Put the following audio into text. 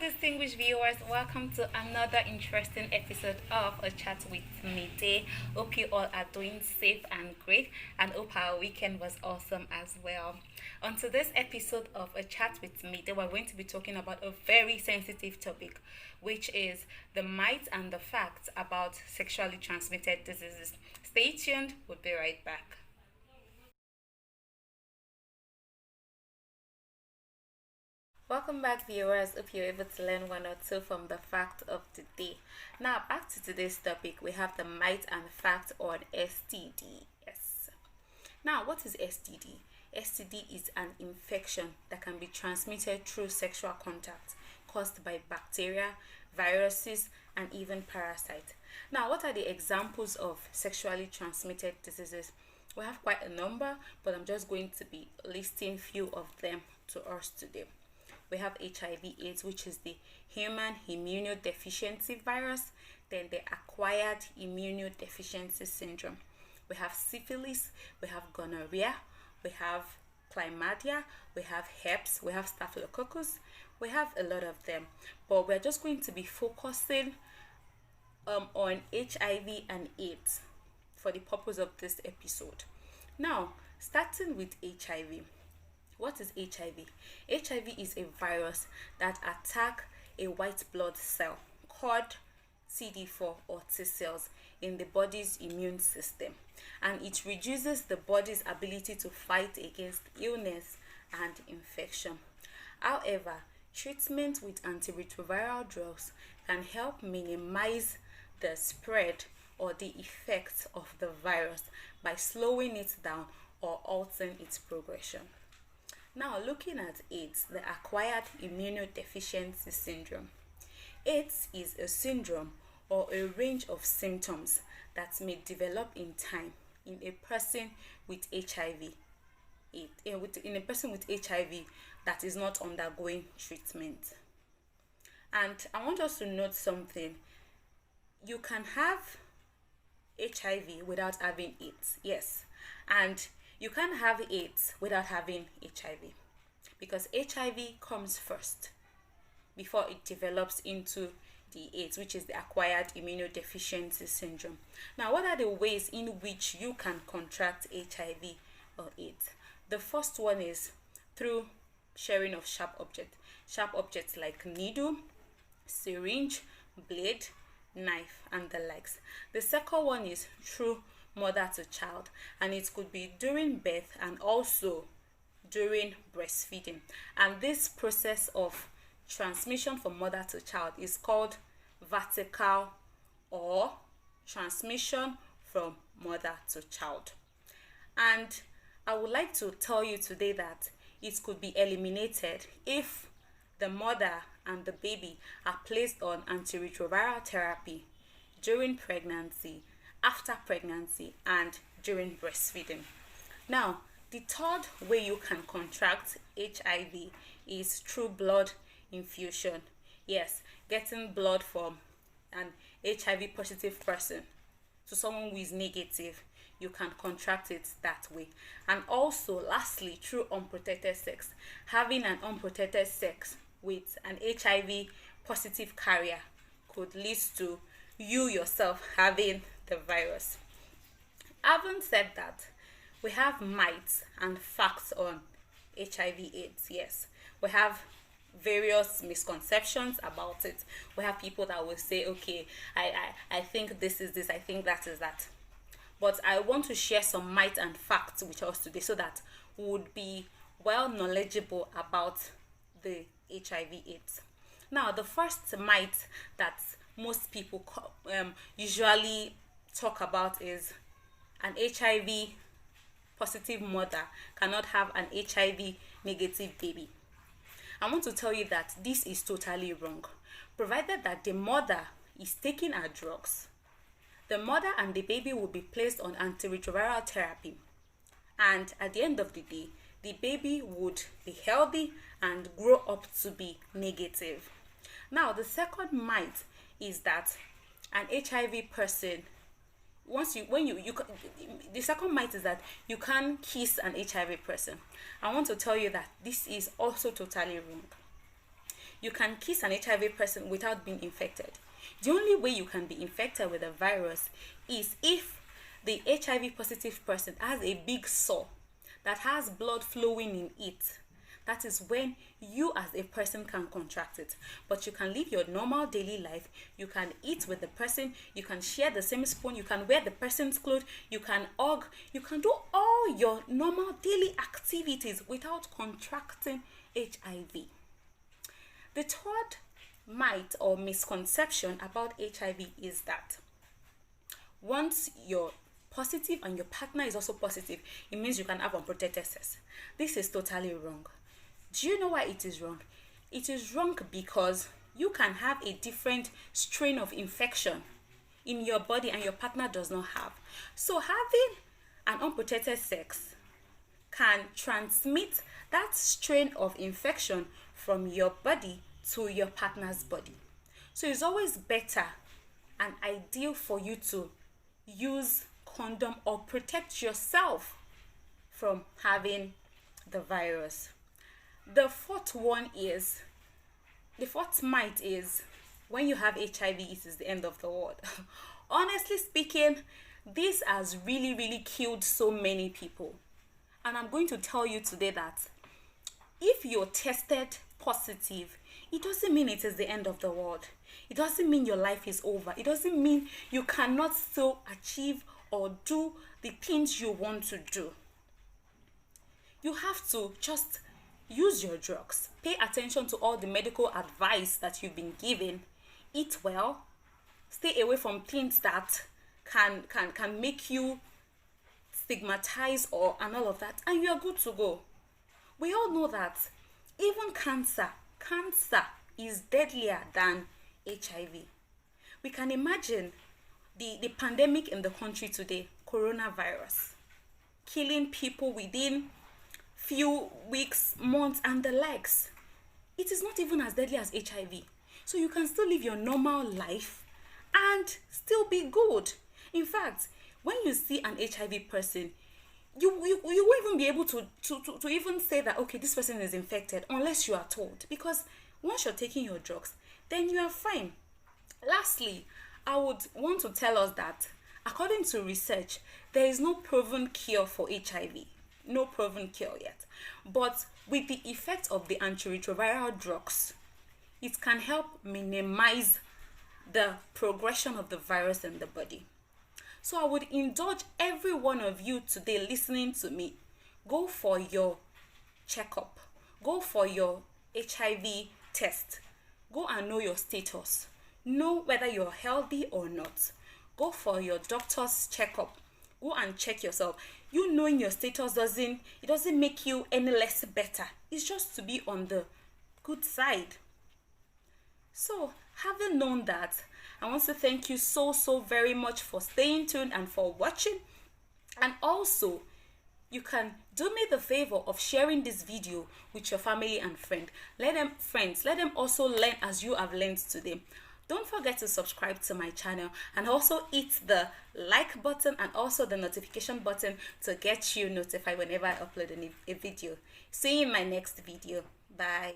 distinguished viewers, welcome to another interesting episode of A Chat with Mide. Hope you all are doing safe and great, and hope our weekend was awesome as well. On today's episode of A Chat with Mide, we're going to be talking about a very sensitive topic, which is the myths and the facts about sexually transmitted diseases. Stay tuned, we'll be right back. Welcome back, viewers. Hope you're able to learn one or two from the fact of the day. Now, back to today's topic, we have the myth and fact on STD. Yes. Now, what is STD? STD is an infection that can be transmitted through sexual contact caused by bacteria, viruses, and even parasites. Now, what are the examples of sexually transmitted diseases? We have quite a number, but I'm just going to be listing few of them to us today. We have HIV/AIDS, which is the human immunodeficiency virus, then the acquired immunodeficiency syndrome. We have syphilis, we have gonorrhea, we have chlamydia, we have herpes, we have staphylococcus, we have a lot of them. But we're just going to be focusing on HIV and AIDS for the purpose of this episode. Now, starting with HIV. What is HIV? HIV is a virus that attacks a white blood cell called CD4 or T cells in the body's immune system, and it reduces the body's ability to fight against illness and infection. However, treatment with antiretroviral drugs can help minimize the spread or the effects of the virus by slowing it down or halting its progression. Now, looking at AIDS, the acquired immunodeficiency syndrome. AIDS is a syndrome or a range of symptoms that may develop in time in a person with HIV. In a person with HIV that is not undergoing treatment. And I want us to note something. You can have HIV without having AIDS, yes, and you can't have AIDS without having HIV, because HIV comes first before it develops into the AIDS, which is the acquired immunodeficiency syndrome. Now, what are the ways in which you can contract HIV or AIDS? The first one is through sharing of sharp objects like needle, syringe, blade, knife, and the likes. The second one is through mother to child, and it could be during birth and also during breastfeeding, and this process of transmission from mother to child is called vertical or transmission from mother to child. And I would like to tell you today that it could be eliminated if the mother and the baby are placed on antiretroviral therapy during pregnancy, after pregnancy, and during breastfeeding. Now, the third way you can contract HIV is through blood infusion. Yes, getting blood from an HIV positive person to someone who is negative, you can contract it that way. And also, lastly, through unprotected sex. Having an unprotected sex with an HIV positive carrier could lead to you yourself having the virus. Having said that, we have myths and facts on HIV/AIDS. Yes, we have various misconceptions about it. We have people that will say, okay, I think this is this, I think that is that. But I want to share some myths and facts with us today so that we would be well knowledgeable about the HIV/AIDS. Now, the first myth that most people usually talk about is an HIV positive mother cannot have an HIV negative baby. I want to tell you that this is totally wrong, provided that the mother is taking her drugs. The mother and the baby will be placed on antiretroviral therapy, and at the end of the day, the baby would be healthy and grow up to be negative. Now, the second myth is that an HIV person, the second myth is that you can kiss an HIV person. I want to tell you that this is also totally wrong. you can kiss an HIV person without being infected. The only way you can be infected with a virus is if the HIV positive person has a big sore that has blood flowing in it. That is when you as a person can contract it. But you can live your normal daily life. You can eat with the person. You can share the same spoon. You can wear the person's clothes. You can hug. You can do all your normal daily activities without contracting HIV. The third myth or misconception about HIV is that once you're positive and your partner is also positive, it means you can have unprotected sex. This is totally wrong. Do you know why it is wrong? It is wrong because you can have a different strain of infection in your body and your partner does not have. So having an unprotected sex can transmit that strain of infection from your body to your partner's body. So it's always better and ideal for you to use condom or protect yourself from having the virus. The fourth myth is when you have HIV, it is the end of the world. Honestly speaking, this has really killed so many people. And I'm going to tell you today that if you're tested positive, it doesn't mean it is the end of the world. It doesn't mean your life is over. It doesn't mean you cannot still achieve or do the things you want to do. You have to just use your drugs. Pay attention to all the medical advice that you've been given. Eat well. Stay away from things that can make you stigmatize and all of that. And you are good to go. We all know that even cancer is deadlier than HIV. We can imagine the pandemic in the country today, coronavirus, killing people within few weeks, months, and the likes. It is not even as deadly as HIV. So you can still live your normal life and still be good. In fact, when you see an HIV person, you won't even be able to even say that, okay, this person is infected unless you are told. Because once you're taking your drugs, then you are fine. Lastly, I would want to tell us that according to research, there is no proven cure for HIV. No proven cure yet. But with the effect of the antiretroviral drugs, it can help minimize the progression of the virus in the body. So I would indulge every one of you today listening to me. Go for your checkup. Go for your HIV test. Go and know your status. Know whether you're healthy or not. Go for your doctor's checkup. Go and check yourself. You knowing your status doesn't make you any less better. It's just to be on the good side. So, having known that, I want to thank you so very much for staying tuned and for watching. And also, you can do me the favor of sharing this video with your family and friends. Let them also learn as you have learned today. Don't forget to subscribe to my channel and also hit the like button and also the notification button to get you notified whenever I upload a video. See you in my next video. Bye.